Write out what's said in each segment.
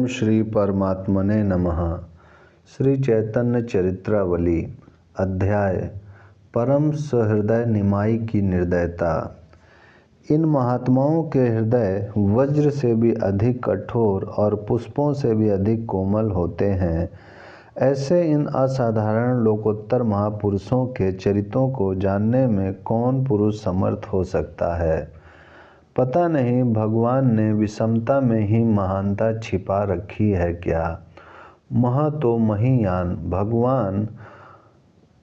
ओम श्री परमात्मने नमः। श्री चैतन्य चरित्रावली अध्याय परम सहृदय निमाई की निर्दयता। इन महात्माओं के हृदय वज्र से भी अधिक कठोर और पुष्पों से भी अधिक कोमल होते हैं। ऐसे इन असाधारण लोकोत्तर महापुरुषों के चरित्रों को जानने में कौन पुरुष समर्थ हो सकता है। पता नहीं भगवान ने विषमता में ही महानता छिपा रखी है क्या। महा तो महीयान भगवान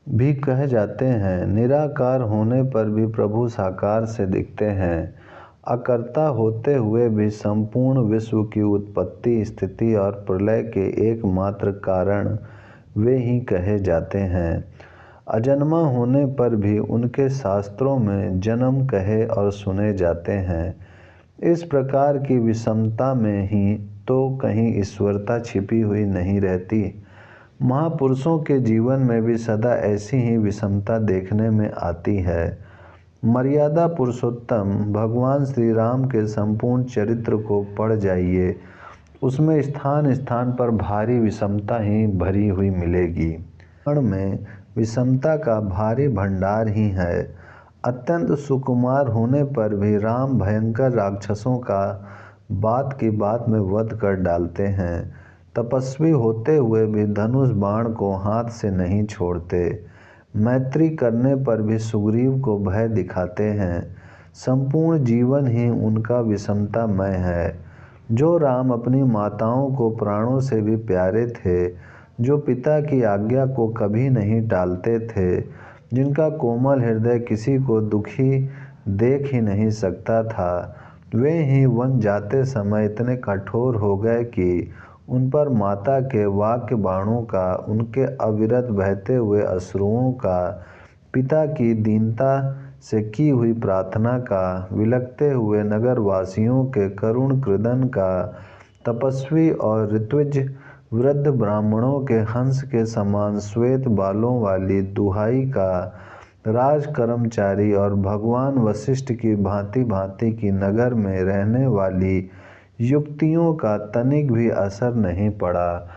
भी कह जाते हैं। निराकार होने पर भी प्रभु साकार से दिखते हैं। अकर्ता होते हुए भी संपूर्ण विश्व की उत्पत्ति, स्थिति और प्रलय के एकमात्र कारण वे ही कहे जाते हैं। अजन्मा होने पर भी उनके शास्त्रों में जन्म कहे और सुने जाते हैं। इस प्रकार की विषमता में ही तो कहीं ईश्वरता छिपी हुई नहीं रहती। महापुरुषों के जीवन में भी सदा ऐसी ही विषमता देखने में आती है। मर्यादा पुरुषोत्तम भगवान श्री राम के संपूर्ण चरित्र को पढ़ जाइए, उसमें स्थान स्थान पर भारी विषमता ही भरी हुई मिलेगी। में विषमता का भारी भंडार ही है। अत्यंत सुकुमार होने पर भी राम भयंकर राक्षसों का बात की बात में वध कर डालते हैं। तपस्वी होते हुए भी धनुष बाण को हाथ से नहीं छोड़ते। मैत्री करने पर भी सुग्रीव को भय दिखाते हैं। संपूर्ण जीवन ही उनका विषमतामय है। जो राम अपनी माताओं को प्राणों से भी प्यारे थे, जो पिता की आज्ञा को कभी नहीं टालते थे, जिनका कोमल हृदय किसी को दुखी देख ही नहीं सकता था, वे ही वन जाते समय इतने कठोर हो गए कि उन पर माता के वाक्य बाणों का, उनके अविरत बहते हुए अश्रुओं का, पिता की दीनता से की हुई प्रार्थना का, विलखते हुए नगरवासियों के करुण क्रुदन का, तपस्वी और ऋत्विज वृद्ध ब्राह्मणों के हंस के समान श्वेत बालों वाली दुहाई का, राज कर्मचारी और भगवान वशिष्ठ की भांति भांति की नगर में रहने वाली युक्तियों का तनिक भी असर नहीं पड़ा।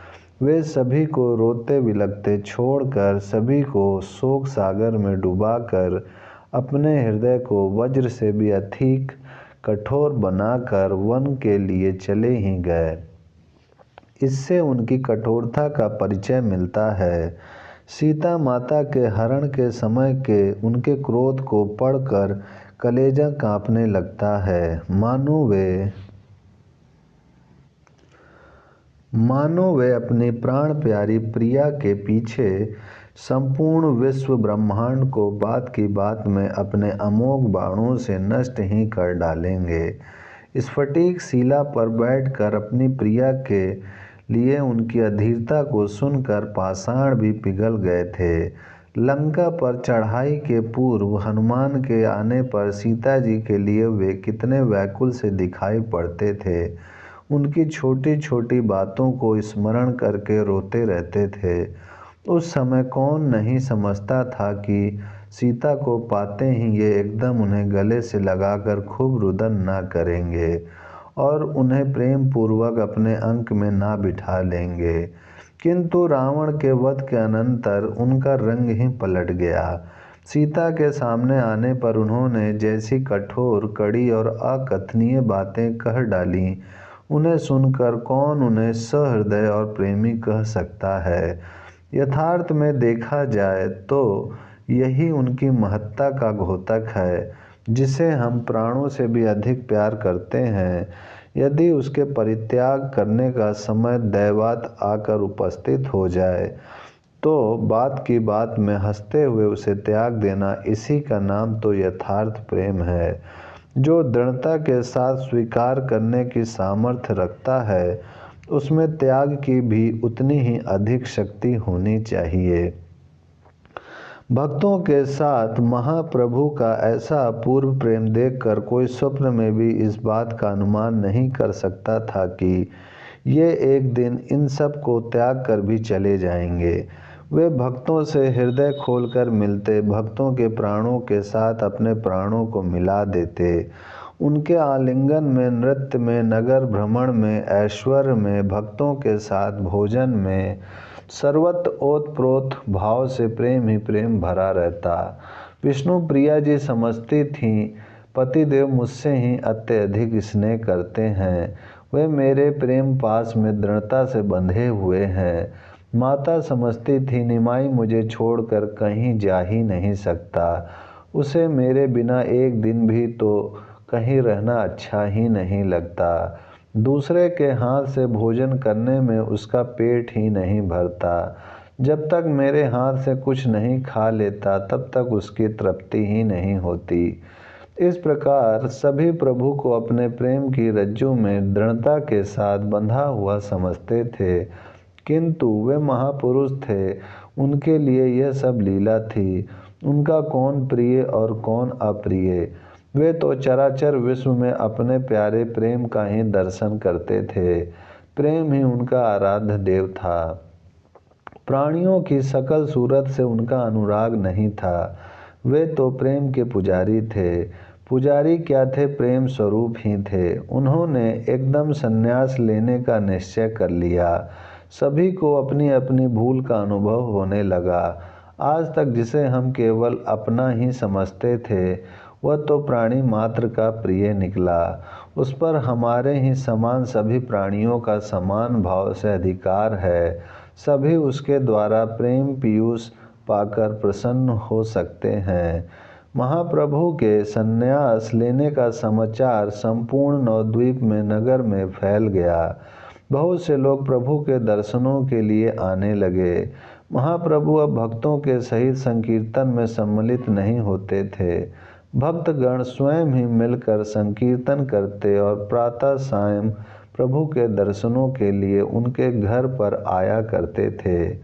वे सभी को रोते विलखते छोड़कर, सभी को शोक सागर में डुबाकर, अपने हृदय को वज्र से भी अधिक कठोर बनाकर वन के लिए चले ही गए। इससे उनकी कठोरता का परिचय मिलता है। सीता माता के हरण के समय के उनके क्रोध को पढ़कर कलेजा कांपने लगता है। मानो वे अपनी प्राण प्यारी प्रिया के पीछे संपूर्ण विश्व ब्रह्मांड को बात की बात में अपने अमोघ बाणों से नष्ट ही कर डालेंगे। स्फटिक शिला पर बैठकर अपनी प्रिया के लिए उनकी अधीरता को सुनकर पाषाण भी पिघल गए थे। लंका पर चढ़ाई के पूर्व हनुमान के आने पर सीता जी के लिए वे कितने व्याकुल से दिखाई पड़ते थे। उनकी छोटी छोटी बातों को स्मरण करके रोते रहते थे। उस समय कौन नहीं समझता था कि सीता को पाते ही ये एकदम उन्हें गले से लगाकर खूब रुदन ना करेंगे और उन्हें प्रेम पूर्वक अपने अंक में ना बिठा लेंगे। किंतु रावण के वध के अनंतर उनका रंग ही पलट गया। सीता के सामने आने पर उन्होंने जैसी कठोर, कड़ी और अकथनीय बातें कह डाली, उन्हें सुनकर कौन उन्हें सहृदय और प्रेमी कह सकता है। यथार्थ में देखा जाए तो यही उनकी महत्ता का द्योतक है। जिसे हम प्राणों से भी अधिक प्यार करते हैं, यदि उसके परित्याग करने का समय दैवात आकर उपस्थित हो जाए, तो बात की बात में हंसते हुए उसे त्याग देना, इसी का नाम तो यथार्थ प्रेम है। जो दृढ़ता के साथ स्वीकार करने की सामर्थ्य रखता है, उसमें त्याग की भी उतनी ही अधिक शक्ति होनी चाहिए। भक्तों के साथ महाप्रभु का ऐसा अपूर्व प्रेम देखकर कोई स्वप्न में भी इस बात का अनुमान नहीं कर सकता था कि ये एक दिन इन सब को त्याग कर भी चले जाएंगे। वे भक्तों से हृदय खोलकर मिलते, भक्तों के प्राणों के साथ अपने प्राणों को मिला देते, उनके आलिंगन में, नृत्य में, नगर भ्रमण में, ऐश्वर्य में, भक्तों के साथ भोजन में, सर्वत्र ओतप्रोत भाव से प्रेम ही प्रेम भरा रहता। विष्णु प्रिया जी समझती थीं पतिदेव मुझसे ही अत्यधिक स्नेह करते हैं, वे मेरे प्रेम पास में दृढ़ता से बंधे हुए हैं। माता समझती थी निमाई मुझे छोड़कर कहीं जा ही नहीं सकता, उसे मेरे बिना एक दिन भी तो कहीं रहना अच्छा ही नहीं लगता। दूसरे के हाथ से भोजन करने में उसका पेट ही नहीं भरता। जब तक मेरे हाथ से कुछ नहीं खा लेता तब तक उसकी तृप्ति ही नहीं होती। इस प्रकार सभी प्रभु को अपने प्रेम की रज्जू में दृढ़ता के साथ बंधा हुआ समझते थे, किंतु वे महापुरुष थे, उनके लिए यह सब लीला थी। उनका कौन प्रिय और कौन अप्रिय, वे तो चराचर विश्व में अपने प्यारे प्रेम का ही दर्शन करते थे। प्रेम ही उनका आराध्य देव था। प्राणियों की सकल सूरत से उनका अनुराग नहीं था, वे तो प्रेम के पुजारी थे। पुजारी क्या थे, प्रेम स्वरूप ही थे। उन्होंने एकदम संन्यास लेने का निश्चय कर लिया। सभी को अपनी अपनी भूल का अनुभव होने लगा। आज तक जिसे हम केवल अपना ही समझते थे वह तो प्राणी मात्र का प्रिय निकला। उस पर हमारे ही समान सभी प्राणियों का समान भाव से अधिकार है। सभी उसके द्वारा प्रेम पीयूष पाकर प्रसन्न हो सकते हैं। महाप्रभु के संन्यास लेने का समाचार संपूर्ण नवद्वीप में नगर में फैल गया। बहुत से लोग प्रभु के दर्शनों के लिए आने लगे। महाप्रभु अब भक्तों के सहित संकीर्तन में सम्मिलित नहीं होते थे। भक्तगण स्वयं ही मिलकर संकीर्तन करते और प्रातः सायं प्रभु के दर्शनों के लिए उनके घर पर आया करते थे।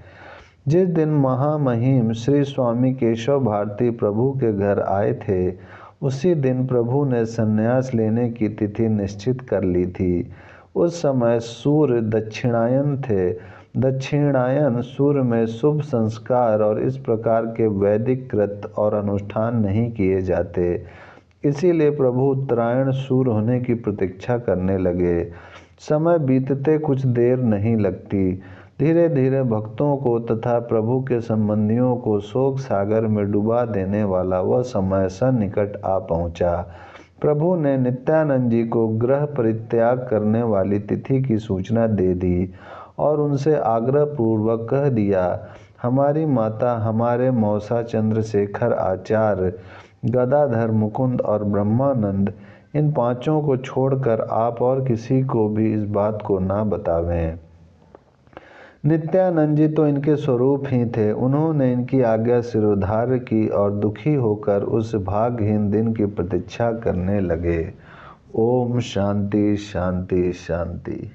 जिस दिन महामहिम श्री स्वामी केशव भारती प्रभु के घर आए थे, उसी दिन प्रभु ने संन्यास लेने की तिथि निश्चित कर ली थी। उस समय सूर्य दक्षिणायन थे। दक्षिणायन सूर्य में शुभ संस्कार और इस प्रकार के वैदिक कृत और अनुष्ठान नहीं किए जाते। इसीलिए प्रभु उत्तरायण सूर्य होने की प्रतीक्षा करने लगे। समय बीतते कुछ देर नहीं लगती। धीरे धीरे भक्तों को तथा प्रभु के संबंधियों को शोक सागर में डुबा देने वाला वह समय सन्निकट आ पहुंचा। प्रभु ने नित्यानंद जी को गृह परित्याग करने वाली तिथि की सूचना दे दी और उनसे आग्रह पूर्वक कह दिया, हमारी माता, हमारे मौसा चंद्रशेखर आचार्य, गदाधर, मुकुंद और ब्रह्मानंद, इन पांचों को छोड़कर आप और किसी को भी इस बात को ना बतावें। नित्यानंद जी तो इनके स्वरूप ही थे। उन्होंने इनकी आज्ञा शिरोधार्य की और दुखी होकर उस भाग्यहीन दिन की प्रतीक्षा करने लगे। ओम शांति शांति शांति।